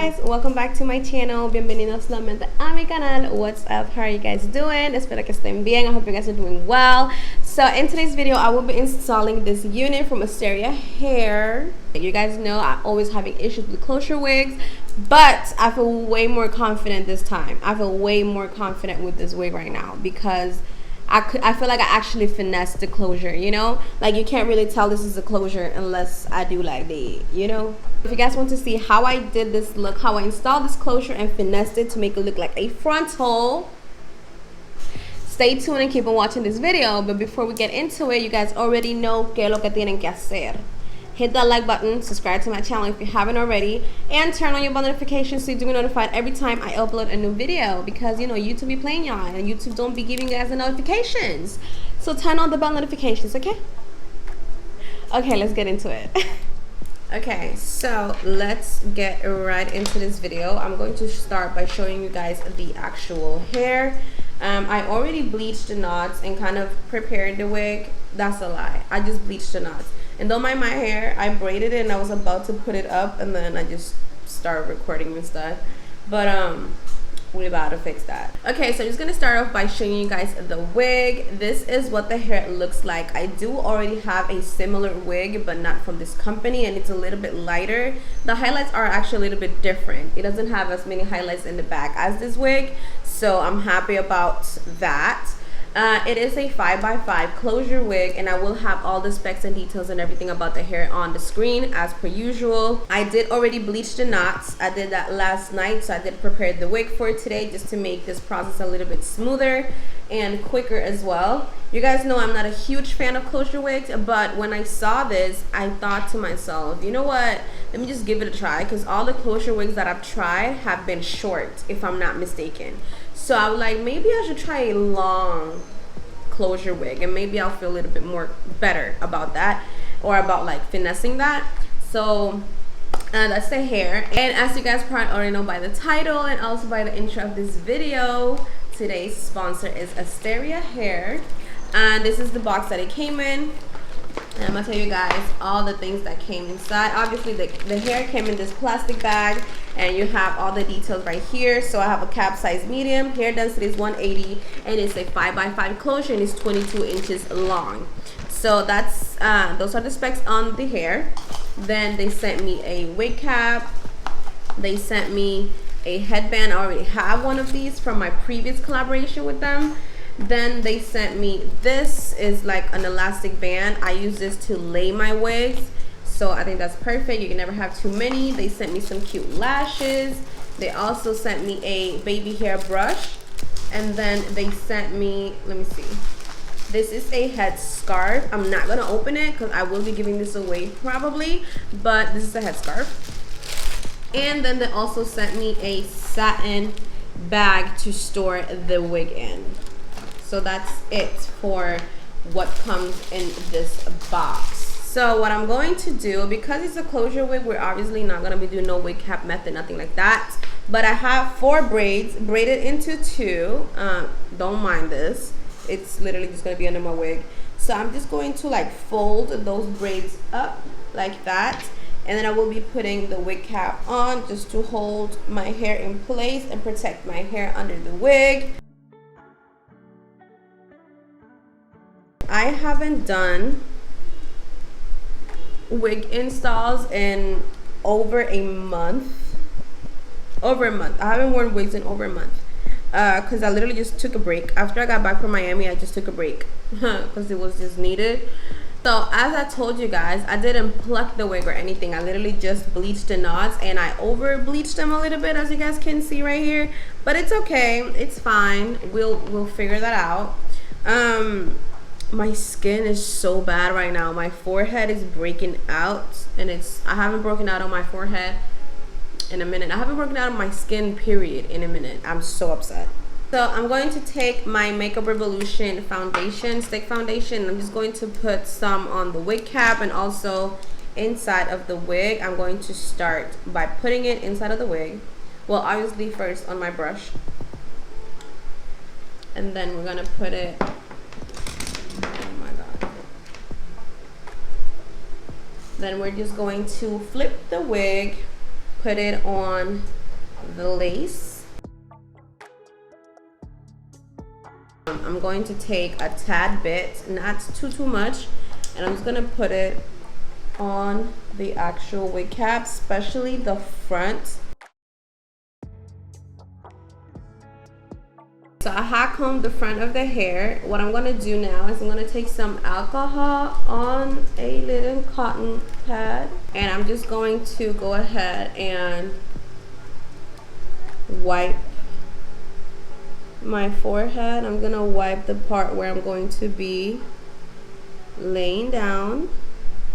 guys, welcome back to my channel. Bienvenidos nuevamente a mi canal. What's up? How are you guys doing? Espero que estén bien. I hope you guys are doing well. So in today's video, I will be installing this unit from Asteria hair. You guys know I'm always having issues with closure wigs, but I feel way more confident this time. I feel way more confident with this wig right now because I feel like I actually finessed the closure, you know? Like, you can't really tell this is a closure unless I do like the, you know? If you guys want to see how I did this look, how I installed this closure and finessed it to make it look like a frontal, stay tuned and keep on watching this video. But before we get into it, you guys already know que lo que tienen que hacer. Hit that like button, subscribe to my channel if you haven't already, and turn on your bell notifications so you do get notified every time I upload a new video, because you know YouTube be playing y'all and YouTube don't be giving you guys the notifications. So turn on the bell notifications, okay? Okay, let's get into it. Okay, so let's get right into this video. I'm going to start by showing you guys the actual hair. I already bleached the knots and kind of prepared the wig. That's a lie. I just bleached the knots. And don't mind my hair, I braided it and I was about to put it up and then I just started recording and stuff. But we're about to fix that. Okay, so I'm just gonna start off by showing you guys the wig. This is what the hair looks like. I do already have a similar wig, but not from this company, and it's a little bit lighter. The highlights are actually a little bit different. It doesn't have as many highlights in the back as this wig, so I'm happy about that. It is a 5x5 closure wig, and I will have all the specs and details and everything about the hair on the screen as per usual. I did already bleach the knots. I did that last night, so I did prepare the wig for today just to make this process a little bit smoother and quicker as well. You guys know I'm not a huge fan of closure wigs, but when I saw this, I thought to myself, you know what, let me just give it a try, because all the closure wigs that I've tried have been short, if I'm not mistaken. So I was like, maybe I should try a long closure wig, and maybe I'll feel a little bit more better about that, or about like finessing that. So that's the hair. And as you guys probably already know by the title and also by the intro of this video, today's sponsor is Asteria hair, and this is the box that it came in. And I'm gonna tell you guys all the things that came inside. Obviously the hair came in this plastic bag, and you have all the details right here. So I have a cap size medium, hair density is 180, and it's a 5x5 closure, and it's 22 inches long. So that's those are the specs on the hair. Then they sent me a wig cap. They sent me a headband. I already have one of these from my previous collaboration with them. Then they sent me, this is like an elastic band. I use this to lay my wigs, so I think that's perfect. You can never have too many. They sent me some cute lashes. They also sent me a baby hair brush, and then they sent me, let me see, this is a head scarf. I'm not gonna open it because I will be giving this away probably, but this is a head scarf. And then they also sent me a satin bag to store the wig in. So that's it for what comes in this box. So what I'm going to do, because it's a closure wig, we're obviously not going to be doing no wig cap method, nothing like that. But I have 4 braids braided into 2. Don't mind this. It's literally just going to be under my wig. So I'm just going to like fold those braids up like that. And then I will be putting the wig cap on just to hold my hair in place and protect my hair under the wig. I haven't done wig installs in over a month. I haven't worn wigs in over a month because I literally just took a break. After I got back from Miami, I just took a break because it was just needed. So as I told you guys, I didn't pluck the wig or anything. I literally just bleached the knots, and I over bleached them a little bit, as you guys can see right here. But it's okay, it's fine. We'll figure that out. My skin is so bad right now. My forehead is breaking out, and I haven't broken out on my forehead in a minute. I haven't broken out on my skin period in a minute. I'm so upset. So I'm going to take my Makeup Revolution foundation, stick foundation. I'm just going to put some on the wig cap and also inside of the wig. I'm going to start by putting it inside of the wig. Well, obviously first on my brush, and then we're gonna put it, then we're just going to flip the wig put it on the lace. I'm going to take a tad bit, not too much, and I'm just gonna put it on the actual wig cap, especially the front. So I hot combed the front of the hair. What I'm gonna do now is I'm gonna take some alcohol on a little cotton pad, and I'm just going to go ahead and wipe my forehead. I'm gonna wipe the part where I'm going to be laying down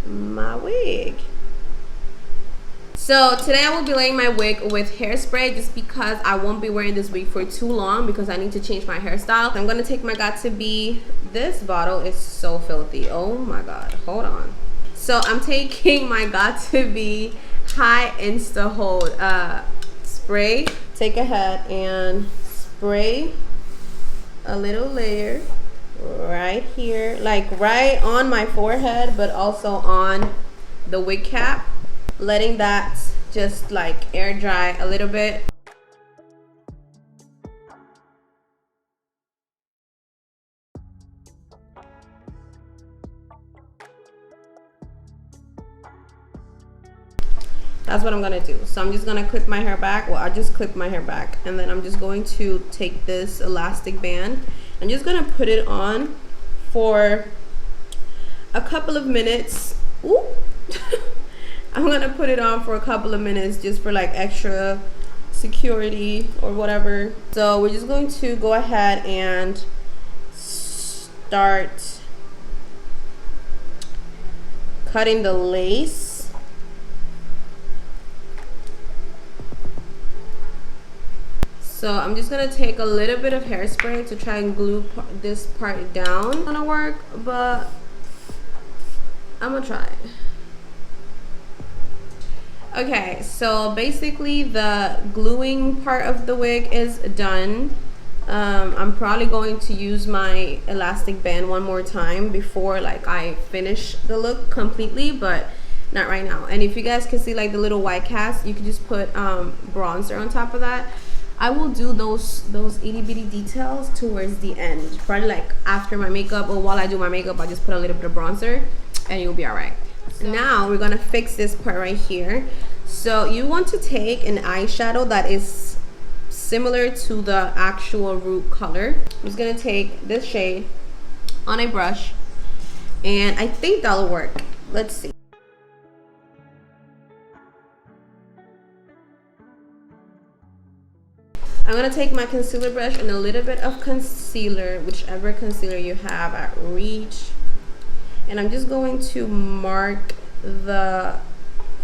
my wig. So today I will be laying my wig with hairspray, just because I won't be wearing this wig for too long because I need to change my hairstyle. I'm gonna take my Got2b. This bottle is so filthy. Oh my god, hold on. So I'm taking my Got2b High Insta Hold spray. Take ahead and spray a little layer right here, like right on my forehead, but also on the wig cap, letting that just like air dry a little bit. That's what I'm gonna do. So I'm just gonna clip my hair back. Well, I just clipped my hair back, and then I'm just going to take this elastic band. I'm just gonna put it on for a couple of minutes. Ooh. I'm gonna put it on for a couple of minutes just for like extra security or whatever. So we're just going to go ahead and start cutting the lace. So I'm just gonna take a little bit of hairspray to try and glue this part down. It's gonna work, but I'm gonna try. Okay, so basically the gluing part of the wig is done. I'm probably going to use my elastic band one more time before like I finish the look completely, but not right now. And if you guys can see like the little white cast, you can just put bronzer on top of that. I will do those itty bitty details towards the end, probably like after my makeup, or while I do my makeup I just put a little bit of bronzer and you'll be all right. So now we're gonna fix this part right here. So you want to take an eyeshadow that is similar to the actual root color. I'm just gonna take this shade on a brush, and I think that'll work. Let's see. I'm gonna take my concealer brush and a little bit of concealer, whichever concealer you have at reach, and I'm just going to mark the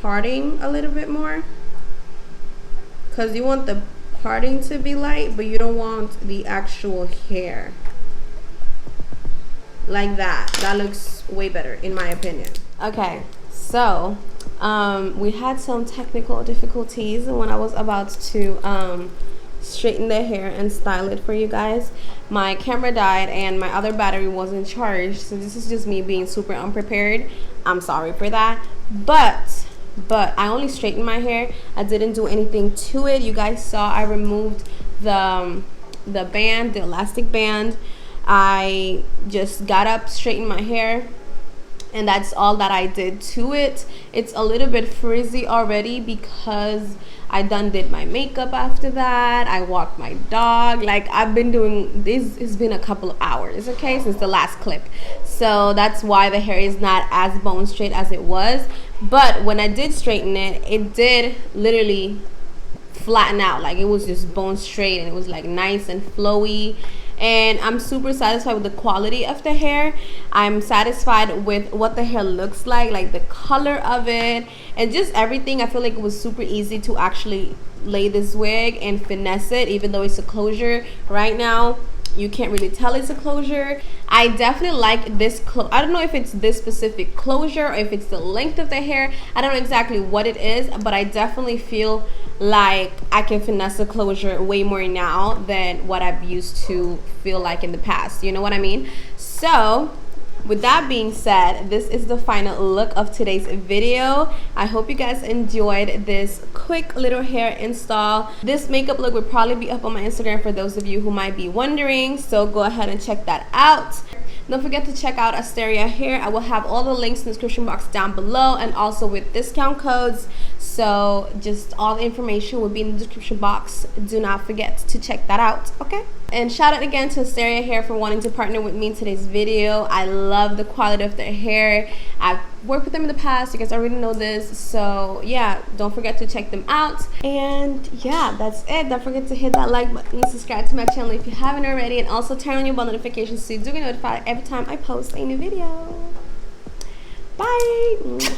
parting a little bit more, because you want the parting to be light, but you don't want the actual hair. Like that. That looks way better in my opinion. Okay, so we had some technical difficulties when I was about to straighten the hair and style it for you guys. My camera died and my other battery wasn't charged, so this is just me being super unprepared. I'm sorry for that, but I only straightened my hair. I didn't do anything to it. You guys saw I removed the band, the elastic band. I just got up, straightened my hair, and that's all that I did to it. It's a little bit frizzy already because I did my makeup after that. I walked my dog. Like, I've been doing this. It's been a couple of hours, okay, since the last clip. So that's why the hair is not as bone straight as it was. But when I did straighten it, it did literally flatten out. Like, it was just bone straight, and it was like nice and flowy. And I'm super satisfied with the quality of the hair. I'm satisfied with what the hair looks like the color of it, and just everything. I feel like it was super easy to actually lay this wig and finesse it, even though it's a closure. Right now, you can't really tell it's a closure. I definitely like this I don't know if it's this specific closure or if it's the length of the hair. I don't know exactly what it is, but I definitely feel like I can finesse a closure way more now than what I've used to feel like in the past. You know what I mean? So with that being said, this is the final look of today's video. I hope you guys enjoyed this quick little hair install. This makeup look will probably be up on my Instagram for those of you who might be wondering, so go ahead and check that out. Don't forget to check out Asteria hair. I will have all the links in the description box down below, and also with discount codes. So just all the information will be in the description box. Do not forget to check that out, okay? And shout out again to Asteria hair for wanting to partner with me in today's video. I love the quality of their hair. I've worked with them in the past. You guys already know this. So yeah, don't forget to check them out. And yeah, that's it. Don't forget to hit that like button, subscribe to my channel if you haven't already, and also turn on your bell notifications so you do get notified every time I post a new video. Bye.